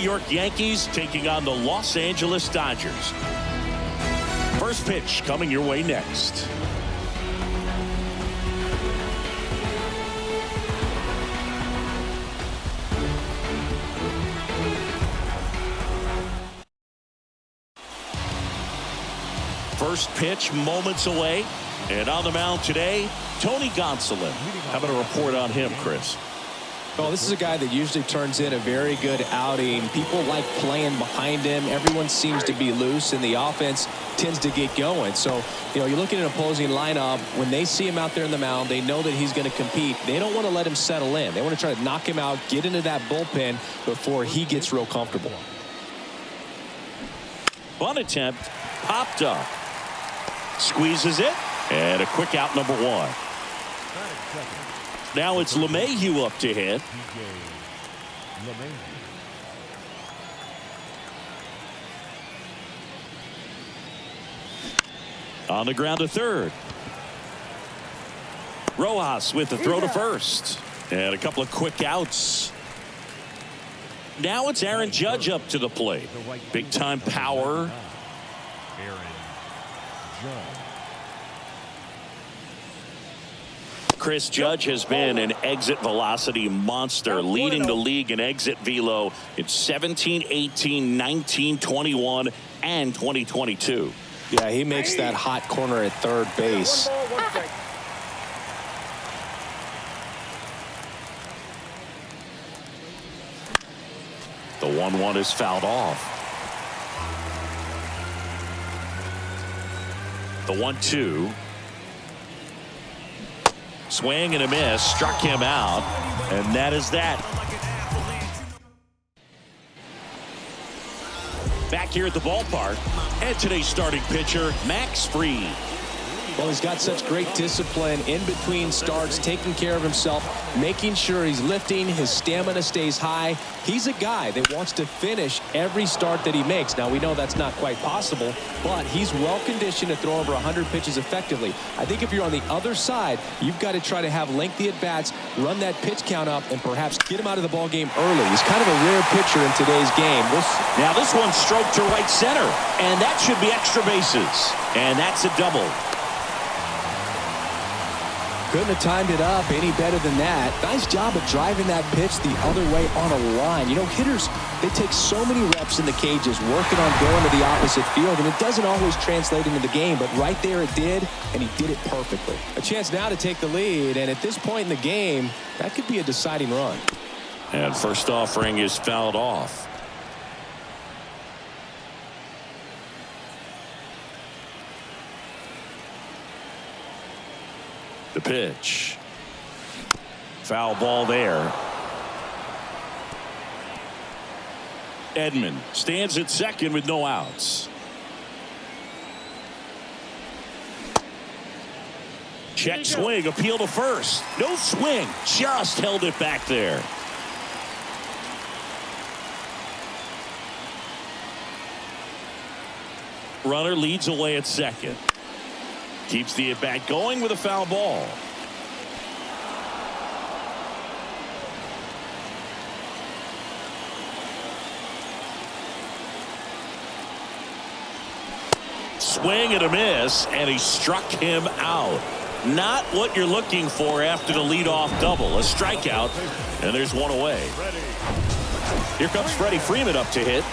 York Yankees taking on the Los Angeles Dodgers. First pitch coming your way next. First pitch moments away. And on the mound today, Tony Gonsolin. How about a report on him, Chris? Well, this is a guy that usually turns in a very good outing. People like playing behind him. Everyone seems to be loose, and the offense tends to get going. So, you're looking at an opposing lineup. When they see him out there in the mound, they know that he's going to compete. They don't want to let him settle in. They want to try to knock him out, get into that bullpen before he gets real comfortable. Bunt attempt popped up. Squeezes it. And a quick out, number one. Now it's LeMahieu up to hit. On the ground to third. Rojas with the throw to first. And a couple of quick outs. Now it's Aaron Judge up to the plate. Big time power. Aaron Judge. Chris, Judge has been an exit velocity monster, leading the league in exit velo in 17, 18, 19, 21, and 2022. Yeah, he makes that hot corner at third base. The 1-1 is fouled off. The 1-2. Swing and a miss, struck him out, and that is that. Back here at the ballpark, and today's starting pitcher, Max Fried. Well, he's got such great discipline in between starts, taking care of himself, making sure he's lifting, his stamina stays high. He's a guy that wants to finish every start that he makes. Now, we know that's not quite possible, but he's well conditioned to throw over 100 pitches effectively. I think if you're on the other side, you've got to try to have lengthy at-bats, run that pitch count up, and perhaps get him out of the ball game early. He's kind of a rare pitcher in today's game. Now, this one's stroked to right center, and that should be extra bases. And that's a double. Couldn't have timed it up any better than that. Nice job of driving that pitch the other way on a line. Hitters, they take so many reps in the cages working on going to the opposite field, and it doesn't always translate into the game, but right there it did, and he did it perfectly. A chance now to take the lead, and at this point in the game, that could be a deciding run. And first offering is fouled off. The pitch. Foul ball there. Edman stands at second with no outs. Check swing, appeal to first. No swing, just held it back there. Runner leads away at second. Keeps the at-bat going with a foul ball. Swing and a miss, and he struck him out. Not what you're looking for after the leadoff double. A strikeout, and there's one away. Here comes Freddie Freeman up to hit.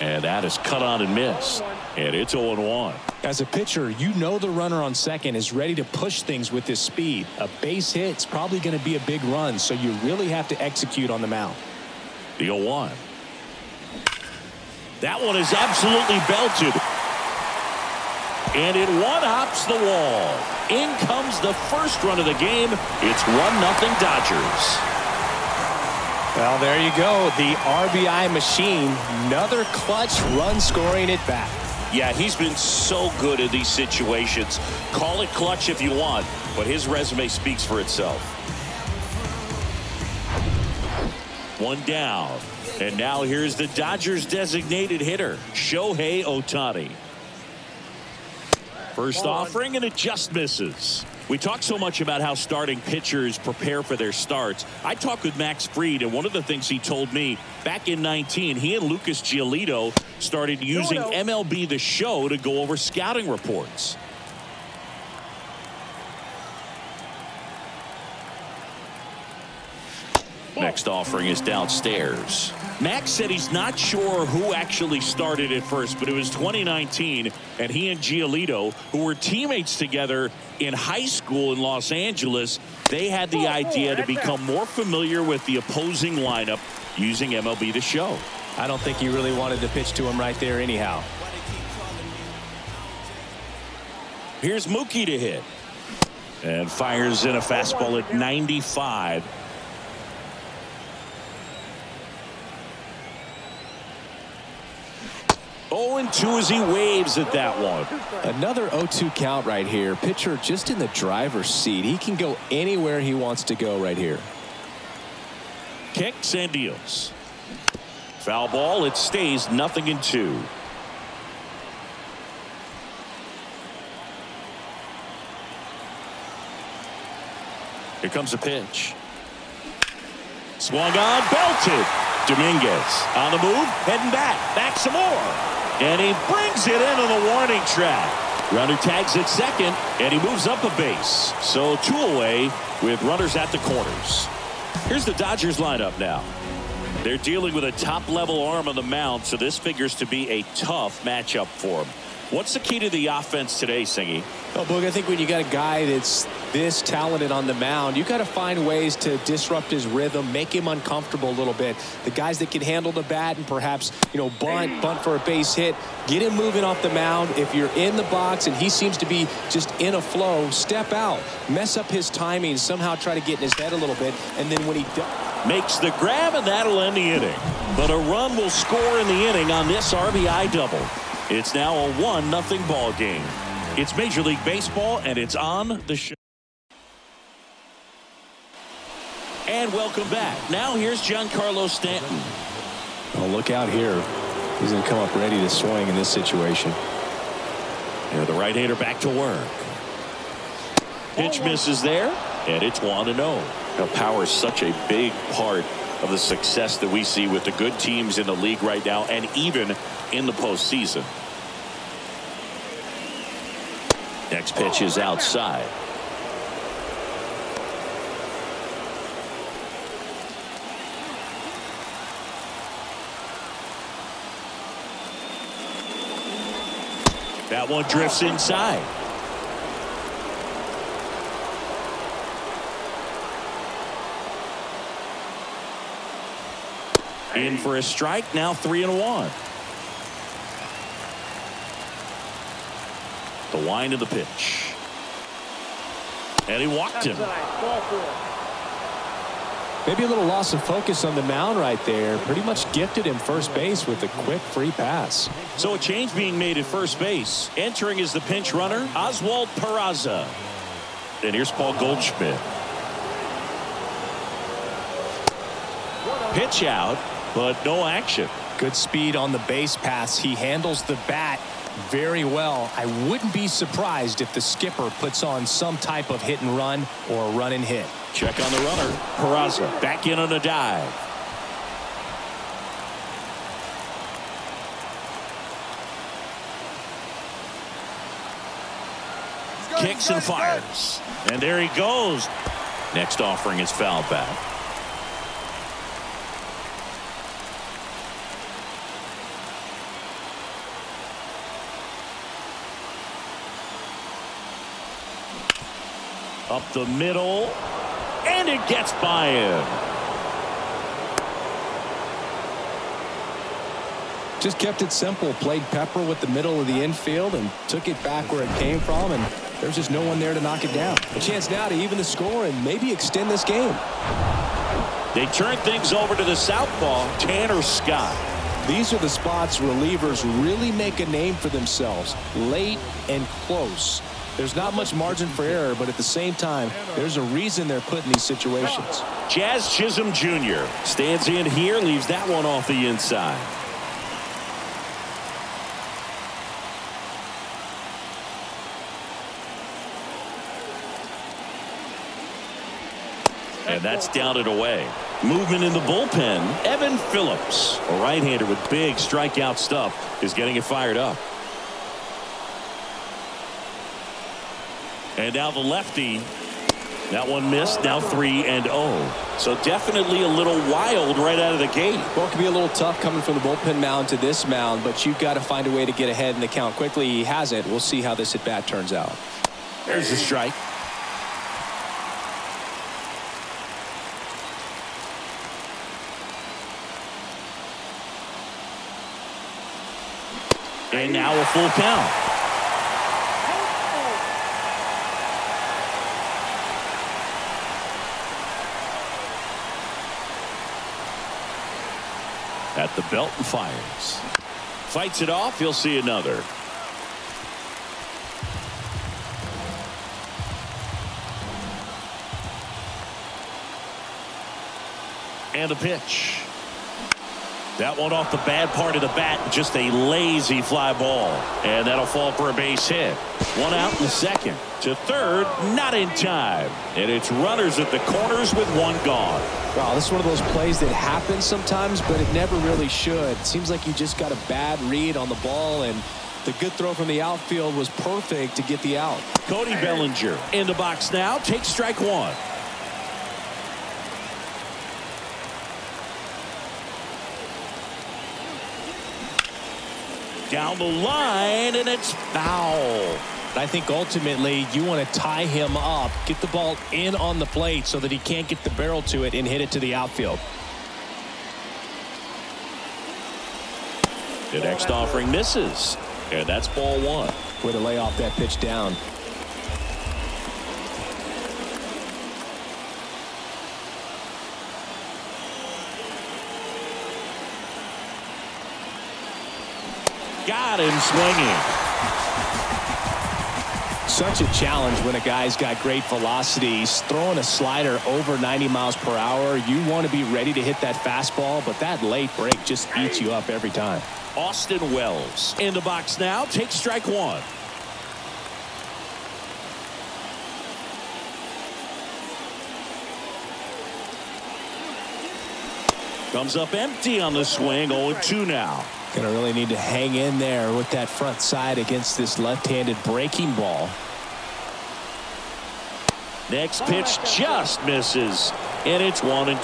And that is cut on and missed. And it's 0-1. As a pitcher, you know the runner on second is ready to push things with his speed. A base hit's probably going to be a big run, so you really have to execute on the mound. The 0-1. That one is absolutely belted. And it one-hops the wall. In comes the first run of the game. It's 1-0 Dodgers. Well, there you go. The RBI machine. Another clutch run scoring at bat. Yeah, he's been so good in these situations. Call it clutch if you want, but his resume speaks for itself. One down. And now here's the Dodgers designated hitter, Shohei Ohtani. First offering, and it just misses. We talk so much about how starting pitchers prepare for their starts. I talked with Max Fried, and one of the things he told me back in 19, he and Lucas Giolito started using MLB The Show to go over scouting reports. Next offering is downstairs. Max said he's not sure who actually started at first, but it was 2019, and he and Giolito, who were teammates together in high school in Los Angeles, they had the idea to become more familiar with the opposing lineup using MLB The Show. I don't think he really wanted to pitch to him right there anyhow. Here's Mookie to hit. And fires in a fastball at 95. And 2 as he waves at that one. Another 0-2 count right here. Pitcher just in the driver's seat. He can go anywhere he wants to go right here. Kicks and deals. Foul ball. It stays 0-2. Here comes a pitch. Swung on, belted. Dominguez on the move, heading back some more. And he brings it into the warning track. Runner tags at second, and he moves up a base. So 2 away with runners at the corners. Here's the Dodgers lineup now. They're dealing with a top-level arm on the mound, so this figures to be a tough matchup for them. What's the key to the offense today, Singy? Well, Boog, I think when you got a guy that's this talented on the mound, you got to find ways to disrupt his rhythm, make him uncomfortable a little bit. The guys that can handle the bat and perhaps, bunt for a base hit, get him moving off the mound. If you're in the box and he seems to be just in a flow, step out, mess up his timing, somehow try to get in his head a little bit, and then when he makes the grab, and that'll end the inning. But a run will score in the inning on this RBI double. It's now a 1-0 ball game. It's Major League Baseball, and it's on the show. And welcome back. Now here's Giancarlo Stanton. Oh, look out here. He's going to come up ready to swing in this situation. And the right-hander back to work. Pitch misses there, and it's 1-0. Now, power is such a big part of the success that we see with the good teams in the league right now, and even in the postseason. Next pitch is outside. That one drifts inside. In for a strike, now 3-1. The wind of the pitch. And he walked him. Maybe a little loss of focus on the mound right there. Pretty much gifted him first base with a quick free pass. So a change being made at first base. Entering is the pinch runner, Oswald Peraza. And here's Paul Goldschmidt. Pitch out, but no action. Good speed on the base pass. He handles the bat very well. I wouldn't be surprised if the skipper puts on some type of hit and run or a run and hit. Check on the runner. Peraza back in on a dive. Kicks and fires. And there he goes. Next offering is fouled back. Up the middle, and it gets by him. Just kept it simple, played pepper with the middle of the infield and took it back where it came from, and there's just no one there to knock it down. A chance now to even the score and maybe extend this game. They turn things over to the southpaw, Tanner Scott. These are the spots relievers really make a name for themselves, late and close. There's not much margin for error, but at the same time, there's a reason they're put in these situations. Jazz Chisholm Jr. stands in here, leaves that one off the inside. And that's down and away. Movement in the bullpen. Evan Phillips, a right-hander with big strikeout stuff, is getting it fired up. And now the lefty. That one missed. Now 3-0. So definitely a little wild right out of the gate. Well, it can be a little tough coming from the bullpen mound to this mound, but you've got to find a way to get ahead in the count quickly. He hasn't. We'll see how this at bat turns out. There's the strike. And now a full count. At the belt and fires. Fights it off. He'll see another. And a pitch. That one off the bad part of the bat. Just a lazy fly ball. And that'll fall for a base hit. One out in the second. To third, not in time. And it's runners at the corners with one gone. Wow, this is one of those plays that happens sometimes, but it never really should. Seems like you just got a bad read on the ball, and the good throw from the outfield was perfect to get the out. Cody Bellinger in the box now. Takes strike one. Down the line, and it's foul. I think ultimately you want to tie him up, get the ball in on the plate so that he can't get the barrel to it and hit it to the outfield. The next offering misses, and that's ball one. Way to lay off that pitch down. Got him swinging. Such a challenge when a guy's got great velocity. He's throwing a slider over 90 miles per hour. You want to be ready to hit that fastball, but that late break just eats you up every time. Austin Wells in the box now. Takes strike one. Comes up empty on the swing. 0-2 now. Going to really need to hang in there with that front side against this left-handed breaking ball. Next pitch just misses, and it's 1-2.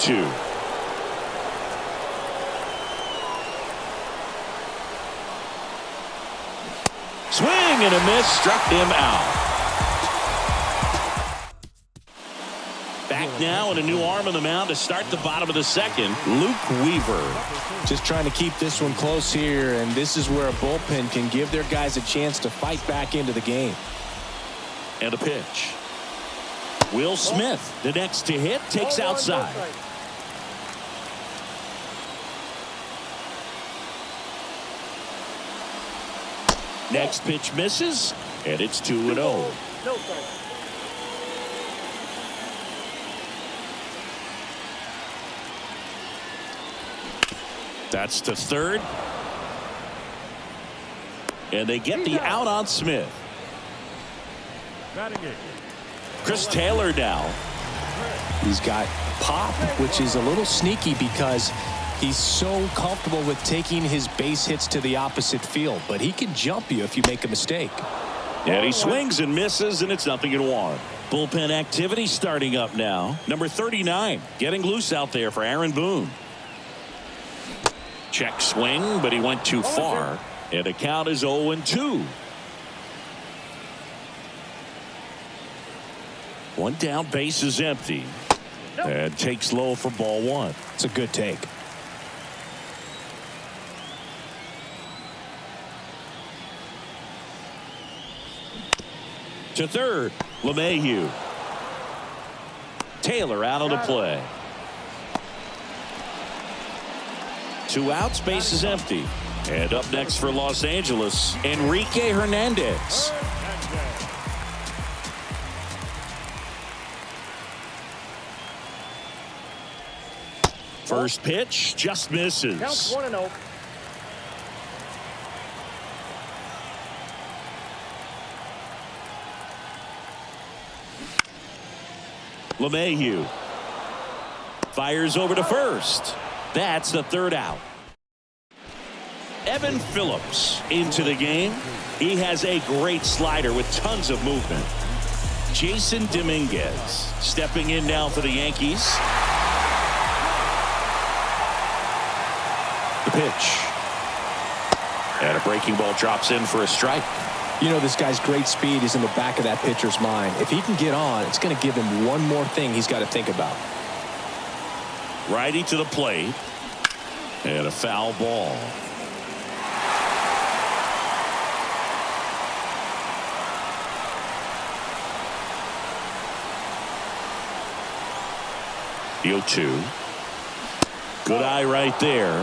Swing and a miss, struck him out. Back now and a new arm on the mound to start the bottom of the second. Luke Weaver. Just trying to keep this one close here, and this is where a bullpen can give their guys a chance to fight back into the game. And a pitch. Will Smith, the next to hit, takes outside. Next pitch misses, and it's 2-0. That's to third. And they get the out on Smith. Chris Taylor now. He's got pop, which is a little sneaky because he's so comfortable with taking his base hits to the opposite field, but he can jump you if you make a mistake. And he swings and misses, and it's 0-1. Bullpen activity starting up now. Number 39 getting loose out there for Aaron Boone. Check swing, but he went too far, and the count is 0-2. One down, base is empty, and takes low for ball one. It's a good take. To third, LeMahieu. Taylor out on the play. Two outs, base is empty. And up next for Los Angeles, Enrique Hernandez. First pitch just misses. Counts 1-0. LeMahieu. Fires over to first. That's the third out. Evan Phillips into the game. He has a great slider with tons of movement. Jason Dominguez stepping in now for the Yankees. The pitch. And a breaking ball drops in for a strike. You know, this guy's great speed is in the back of that pitcher's mind. If he can get on, it's going to give him one more thing he's got to think about. Righty to the plate. And a foul ball. The 0-2. Good eye right there.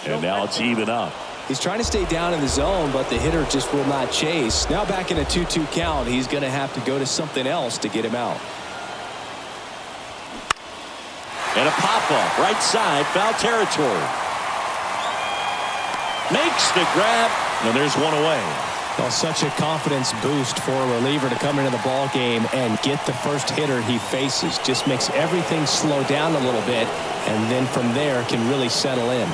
And now it's even up. He's trying to stay down in the zone, but the hitter just will not chase. Now back in a 2-2 count, he's going to have to go to something else to get him out. And a pop-up right side, foul territory. Makes the grab, and there's one away. Well, such a confidence boost for a reliever to come into the ball game and get the first hitter he faces. Just makes everything slow down a little bit, and then from there can really settle in.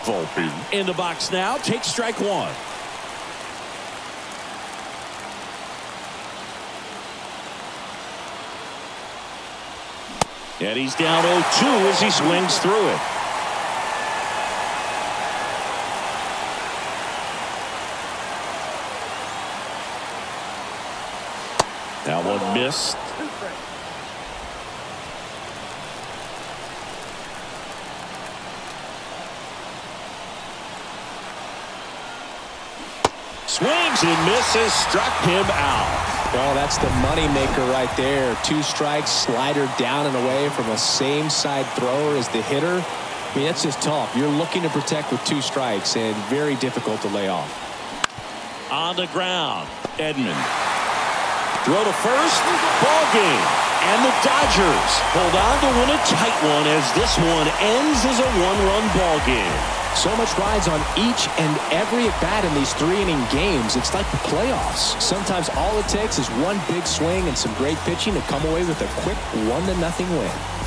Volpe in the box now. Takes strike one. And he's down 0-2 as he swings through it. That one missed. Swings and misses, struck him out. Well, that's the money maker right there. 2 strikes, slider down and away from a same side thrower as the hitter. I mean, that's just tough. You're looking to protect with 2 strikes and very difficult to lay off. On the ground, Edman. Throw to first, ball game. And the Dodgers hold on to win a tight one as this one ends as a 1-run ball game. So much rides on each and every at-bat in these 3-inning games. It's like the playoffs. Sometimes all it takes is one big swing and some great pitching to come away with a quick 1-0 win.